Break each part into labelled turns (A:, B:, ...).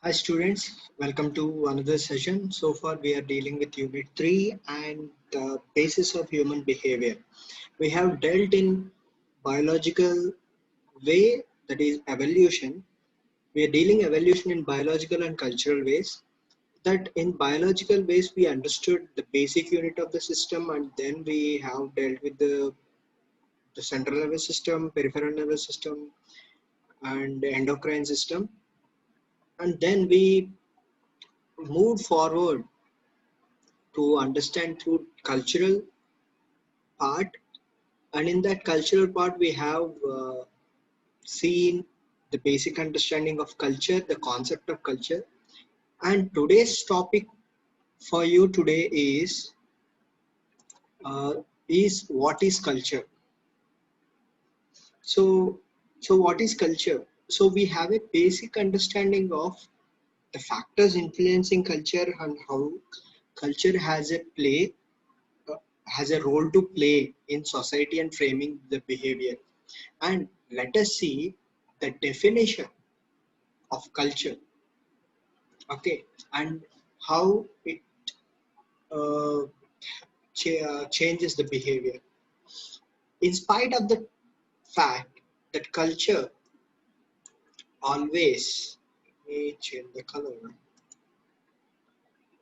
A: Hi students, welcome to another session. So far we are dealing with Unit 3 and the basis of human behavior. We have dealt in biological way, that is evolution. We are dealing evolution in biological and cultural ways. That in biological ways we understood the basic unit of the system, and then we have dealt with the central nervous system, peripheral nervous system, and the endocrine system. And then we moved forward to understand through cultural part, and in that cultural part we have seen the basic understanding of culture, the concept of culture. And today's topic for you today uh, is what is culture. So so what is culture? So we have a basic understanding of the factors influencing culture and how culture uh, has a role to play in society and framing the behavior. And let us see the definition of culture, okay, and how it uh, changes the behavior. In spite of the fact that culture always, let me change the color.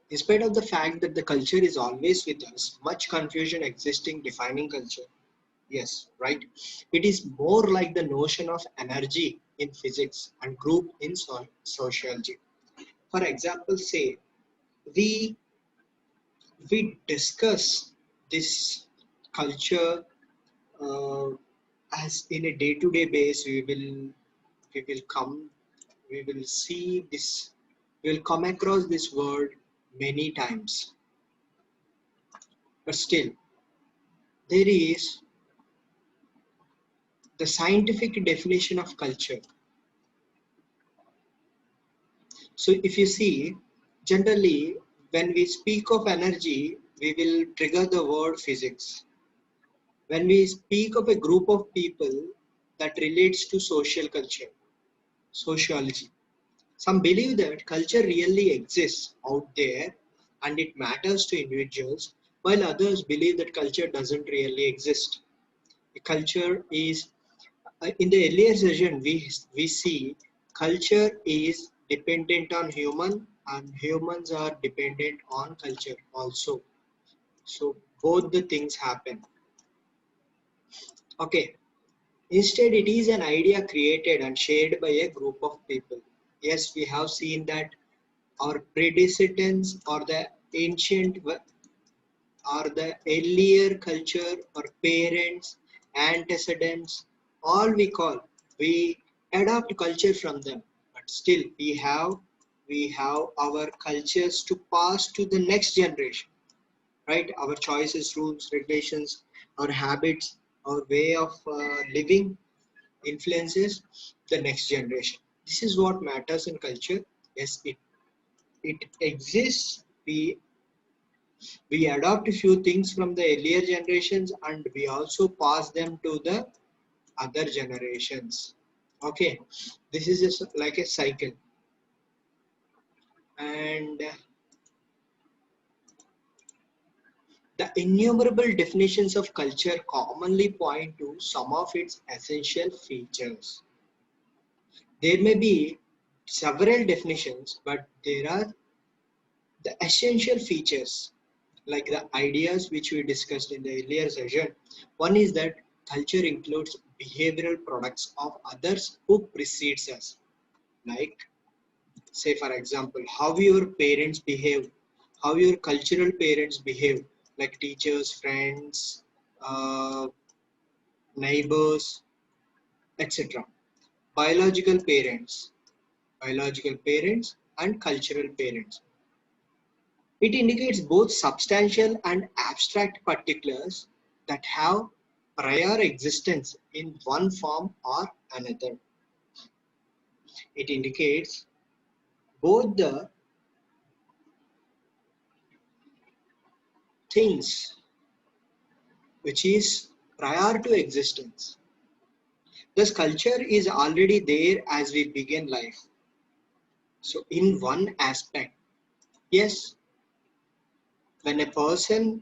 A: In spite of the fact that the culture is always with us, much confusion existing defining culture. Yes, right. It is more like the notion of energy in physics and group in sociology. For example, say we we discuss this culture uh, as in a day-to-day base. We will see this. We will come across this word many times, but still there is the scientific definition of culture. So if you see, generally when we speak of energy, we will trigger the word physics. When we speak of a group of people, that relates to social culture, sociology. Some believe that culture really exists out there and it matters to individuals, while others believe that culture doesn't really exist. The culture is, in the earlier session, we see culture is dependent on human and humans are dependent on culture also. So both the things happen. Okay. Instead, it is an idea created and shared by a group of people. Yes, we have seen that our predecessors or the ancient or the earlier culture or parents, antecedents, all we call, we adopt culture from them. But still, we have our cultures to pass to the next generation, right? Our choices, rules, regulations, our habits, our way of living influences the next generation. This is what matters in culture. Yes, it exists. We adopt a few things from the earlier generations and we also pass them to the other generations. Okay, this is just like a cycle. And the innumerable definitions of culture commonly point to some of its essential features. There may be several definitions, but there are the essential features, like the ideas which we discussed in the earlier session. One is that culture includes behavioral products of others who precedes us. Like, say for example, how your parents behave, how your cultural parents behave, like teachers, friends, uh, neighbors, etc. Biological parents, biological parents, and cultural parents. It indicates both substantial and abstract particulars that have prior existence in one form or another. It indicates both the things which is prior to existence. Thus, culture is already there as we begin life. So in one aspect, yes, when a person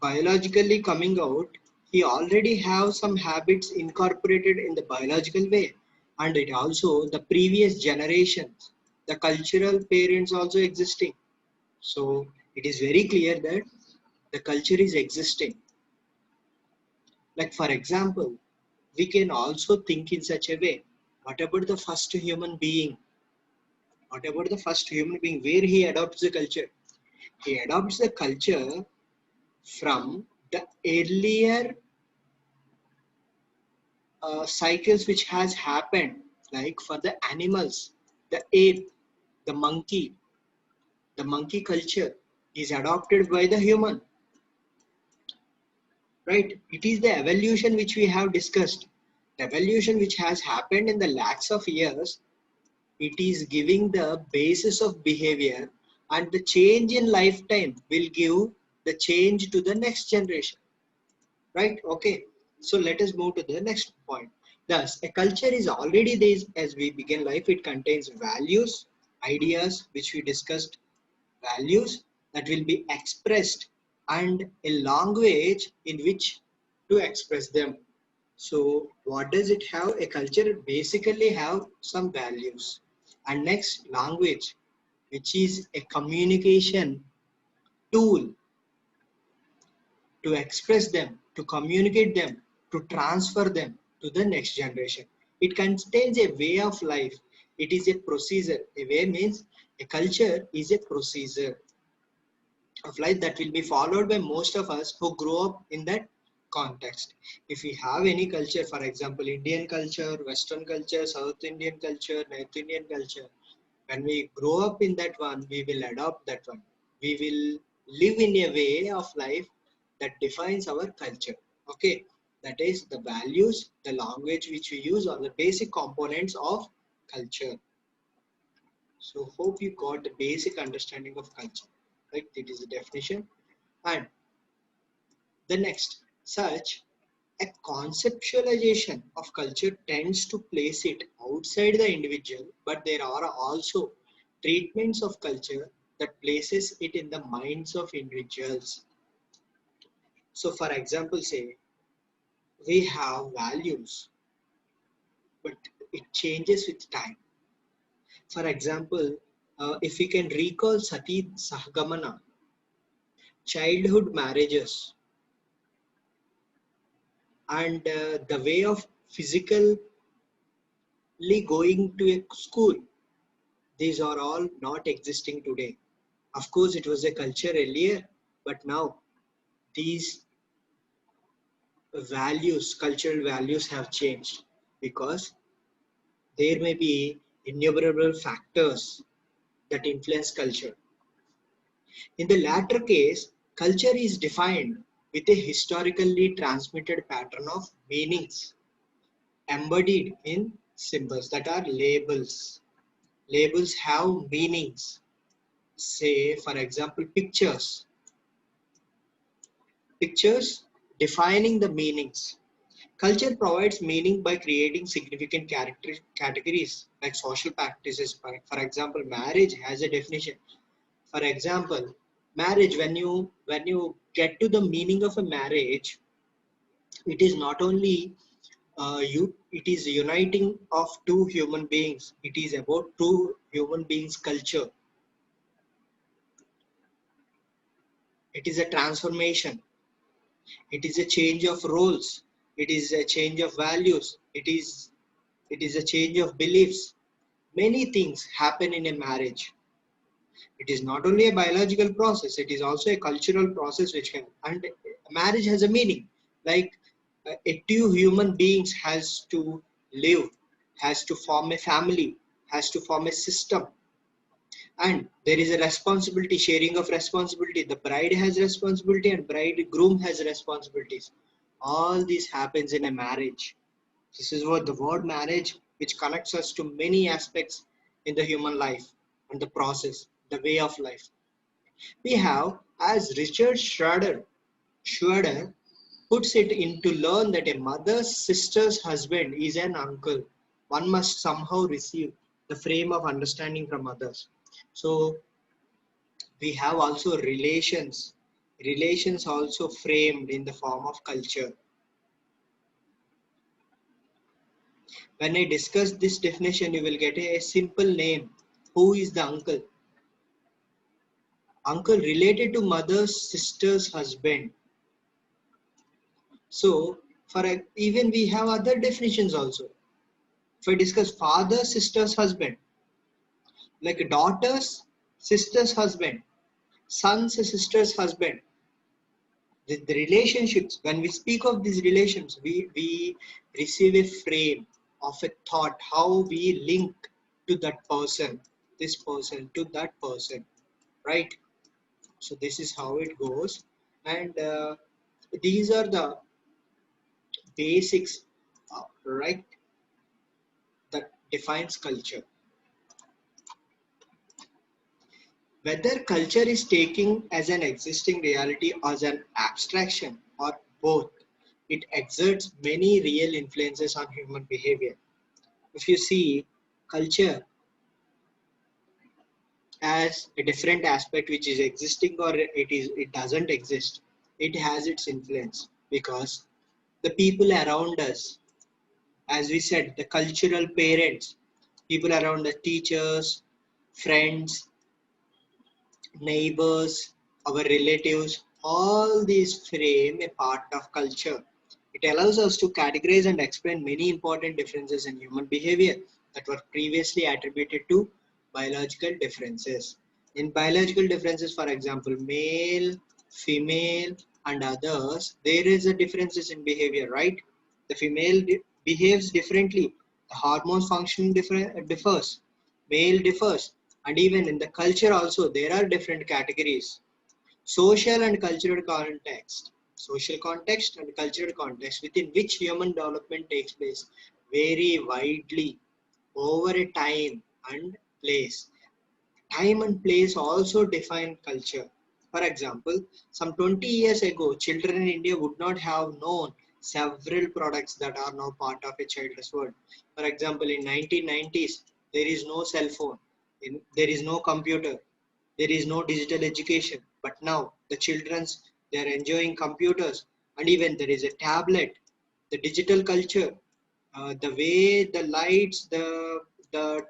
A: biologically coming out, he already have some habits incorporated in the biological way, and it also the previous generations, the cultural parents also existing. So it is very clear that the culture is existing. Like for example, we can also think in such a way, what about the first human being? What about the first human being where he adopts the culture? He adopts the culture from the earlier cycles which has happened, like for the animals, the ape, the monkey culture is adopted by the human, right? It is the evolution which we have discussed. The evolution which has happened in the lakhs of years, it is giving the basis of behavior, and the change in lifetime will give the change to the next generation, right? Okay, so let us move to the next point. Thus a culture is already there as we begin life. It contains values, ideas which we discussed, values that will be expressed, and a language in which to express them. So what does it have? A culture basically have some values, and next language, which is a communication tool to express them, to communicate them, to transfer them to the next generation. It contains a way of life. It is a procedure. A way means a culture is a procedure of life that will be followed by most of us who grow up in that context. If we have any culture, for example, Indian culture, Western culture, South Indian culture, North Indian culture, when we grow up in that one, we will adopt that one. We will live in a way of life that defines our culture. Okay, that is the values, the language which we use are the basic components of culture. So hope you got the basic understanding of culture. Right, it is a definition. And the next, such a conceptualization of culture tends to place it outside the individual, but there are also treatments of culture that places it in the minds of individuals. So for example, say we have values, but it changes with time. For example, if we can recall Sati Sahagamana, childhood marriages, and the way of physically going to a school, these are all not existing today. Of course, it was a culture earlier, but now these values, cultural values have changed because there may be innumerable factors that influence culture. In the latter case, culture is defined with a historically transmitted pattern of meanings embodied in symbols that are labels. Labels have meanings. Say, for example, pictures. Pictures defining the meanings. Culture provides meaning by creating significant categories like social practices. For example, marriage has a definition. For example, marriage, when you get to the meaning of a marriage, it is not only it is uniting of two human beings. It is about two human beings' culture. It is a transformation. It is a change of roles. It is a change of values. It is a change of beliefs. Many things happen in a marriage. It is not only a biological process, it is also a cultural process which can, and marriage has a meaning. Like a two human beings has to live, has to form a family, has to form a system, and there is a responsibility, sharing of responsibility. The bride has responsibility and bridegroom has responsibilities. All this happens in a marriage. This is what the word marriage, which connects us to many aspects in the human life and the process, the way of life. We have, as Richard Schroeder puts it, in to learn that a mother's sister's husband is an uncle, one must somehow receive the frame of understanding from others. So we have also relations. Relations also framed in the form of culture. When I discuss this definition, you will get a simple name. Who is the uncle? Uncle related to mother's sister's husband. So even we have other definitions also. If I discuss father, sister's husband, like a daughter's sister's husband, son's sister's husband, the relationships, when we speak of these relations, we receive a frame of a thought, how we link to that person, this person to that person, right? So this is how it goes. And these are the basics, right, that defines culture. Whether culture is taken as an existing reality or as an abstraction or both, it exerts many real influences on human behavior. If you see culture as a different aspect which is existing or it doesn't exist, it has its influence because the people around us, as we said, the cultural parents, people around the teachers, friends, neighbors, our relatives, all these frame a part of culture. It allows us to categorize and explain many important differences in human behavior that were previously attributed to biological differences. In biological differences, for example, male, female, and others, there is a differences in behavior, right? The female behaves differently. The hormones function differs. Male differs, and even in the culture also there are different categories. Social and cultural context, social context and cultural context within which human development takes place vary widely over a time and place. Time and place also define culture. For example, some 20 years ago, children in India would not have known several products that are now part of a childless world. For example, in 1990s, there is no cell phone, there is no computer, there is no digital education. But now the children's, they are enjoying computers, and even there is a tablet, the digital culture, the way the lights, the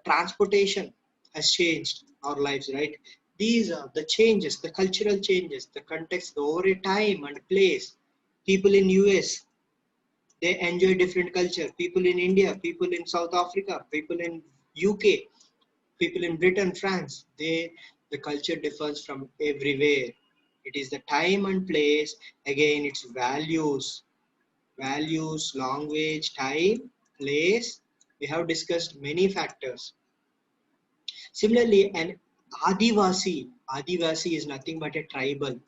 A: transportation has changed our lives, right? These are the changes, the cultural changes, the context over a time and place. People in US, they enjoy different culture. People in India, people in South Africa, people in UK, people in Britain, France, the culture differs from everywhere. It is the time and place. Again, it's values, language, time, place. We have discussed many factors. Similarly, an Adivasi is nothing but a tribal.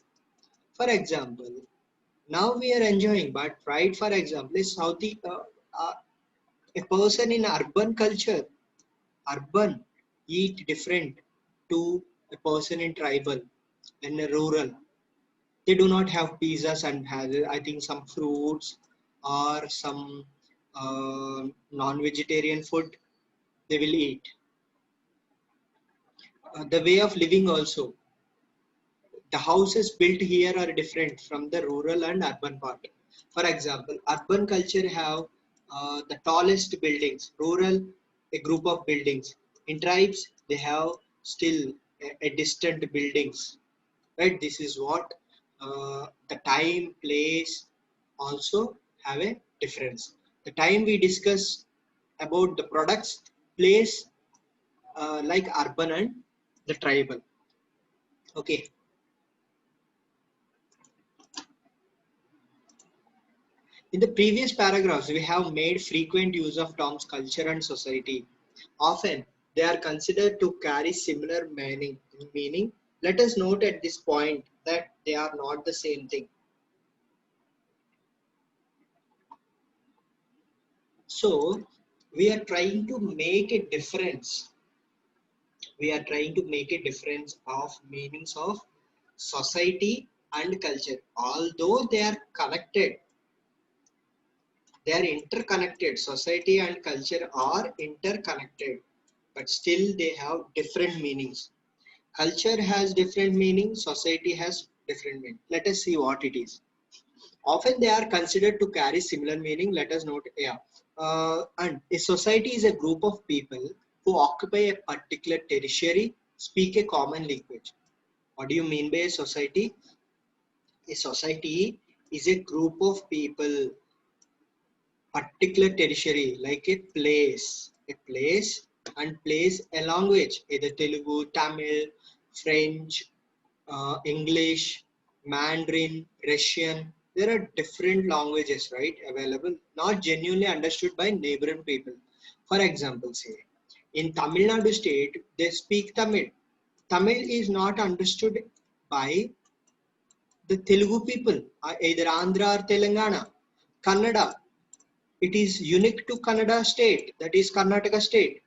A: For example, now we are enjoying, but right, for example, is a person in urban culture, urban eat different to a person in tribal and rural. They do not have pizzas and have, I think, some fruits or some non-vegetarian food they will eat. The way of living also, the houses built here are different from the rural and urban part. For example, urban culture have the tallest buildings, rural a group of buildings. In tribes, they have still a distant buildings. Right? This is what the time, place also have a difference. The time we discuss about the products, place like urban and the tribal. Okay. In the previous paragraphs, we have made frequent use of terms culture and society. Often, they are considered to carry similar meaning. Let us note at this point that they are not the same thing. So, we are trying to make a difference. We are trying to make a difference of meanings of society and culture. Although they are connected, they are interconnected. Society and culture are interconnected. but still they have different meanings. Culture has different meaning, society has different meaning. Let us see what it is. Often they are considered to carry similar meaning. Let us note, yeah. And a society is a group of people who occupy a particular territory, speak a common language. What do you mean by a society? A society is a group of people, particular territory, like a place, and place a language, either Telugu, Tamil, French, English, Mandarin, Russian. There are different languages, right, available, not genuinely understood by neighboring people. For example, say in Tamil Nadu state, they speak Tamil. Tamil is not understood by the Telugu people, either Andhra or Telangana. Kannada, it is unique to Kannada state, that is Karnataka state.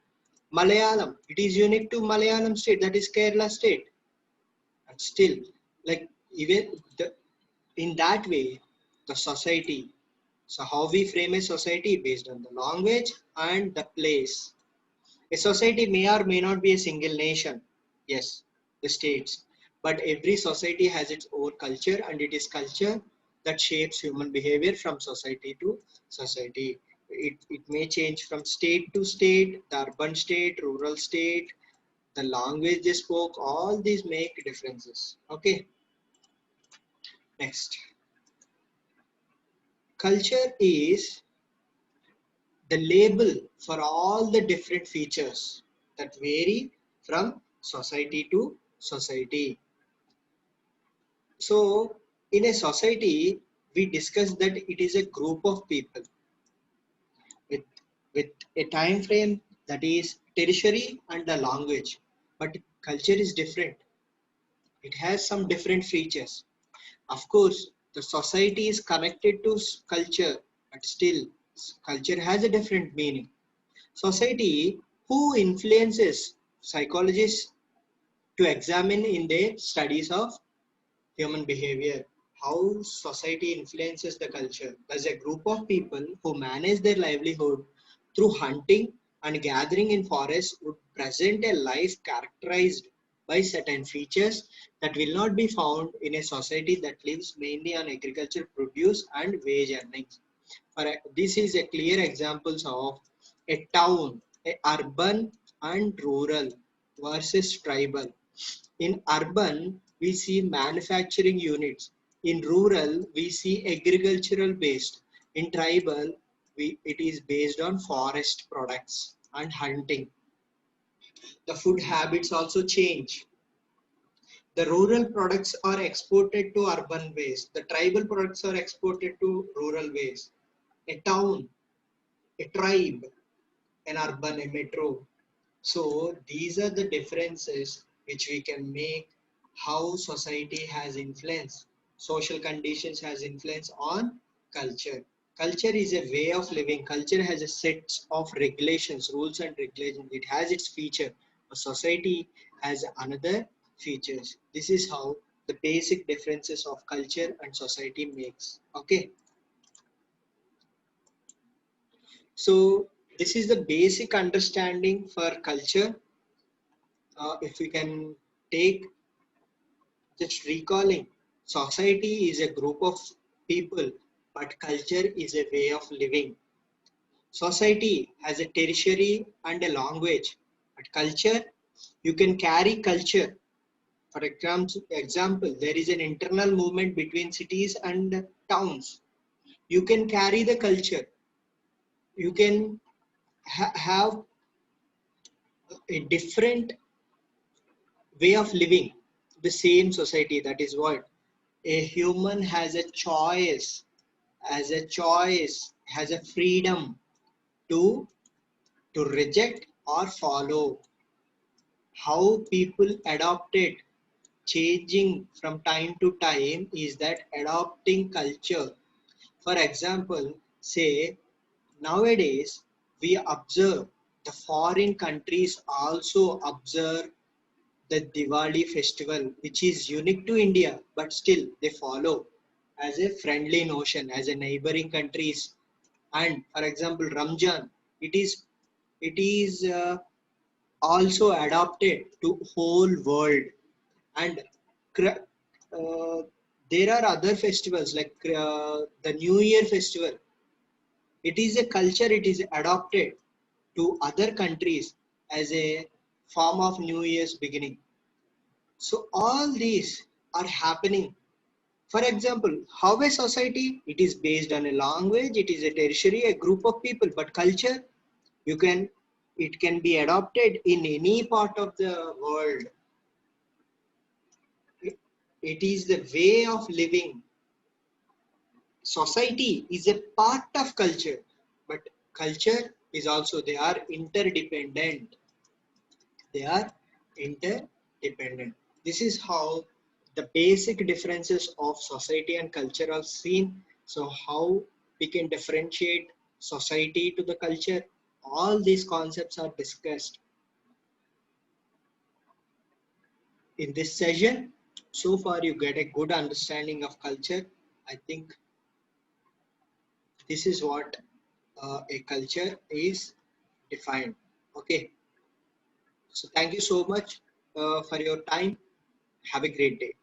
A: Malayalam, it is unique to Malayalam state, that is Kerala state. And still, like even in that way, the society. So how we frame a society based on the language and the place. A society may or may not be a single nation. Yes, the states. But every society has its own culture, and it is culture that shapes human behavior from society to society. It may change from state to state, the urban state, rural state, the language they spoke, all these make differences. Okay, next. Culture is the label for all the different features that vary from society to society. So, in a society, we discuss that it is a group of people with, with a time frame, that is tertiary and the language. But culture is different. It has some different features. Of course, the society is connected to culture, but still, culture has a different meaning. Society, who influences psychologists to examine in their studies of human behavior, how society influences the culture. There's a group of people who manage their livelihood through hunting and gathering in forests would present a life characterized by certain features that will not be found in a society that lives mainly on agriculture, produce, and wage earnings. This is a clear examples of a town, a urban and rural versus tribal. In urban, we see manufacturing units. In rural, we see agricultural based. In tribal, it is based on forest products and hunting. The food habits also change. The rural products are exported to urban ways. The tribal products are exported to rural ways. A town, a tribe, an urban, a metro. So these are the differences which we can make how society has influence, social conditions has influence on culture. Culture is a way of living. Culture has a set of regulations, rules and regulations. It has its feature. A society has another features. This is how the basic differences of culture and society makes. Okay. So this is the basic understanding for culture. If we can take, just recalling, society is a group of people, but culture is a way of living. Society has a territory and a language, but culture, you can carry culture. For example, there is an internal movement between cities and towns. You can carry the culture. You can have a different way of living the same society. That is what a human has a choice, has a freedom to reject or follow. How people adopted changing from time to time is that adopting culture. For example, say nowadays we observe the foreign countries also observe the Diwali festival, which is unique to India, but still they follow as a friendly notion, as a neighboring countries. And for example, Ramjan, it is also adapted to whole world. And uh, there are other festivals like the New Year festival. It is a culture, it is adopted to other countries as a form of New Year's beginning. So all these are happening. For example, how a society, it is based on a language, it is a tertiary, a group of people, but culture, you can, it can be adopted in any part of the world. It is the way of living. Society is a part of culture, but culture is also, they are interdependent. They are interdependent. This is how the basic differences of society and culture are seen. So how we can differentiate society to the culture, all these concepts are discussed in this session. So far you get a good understanding of culture. I think this is what a culture is defined. Okay, so thank you so much for your time. Have a great day.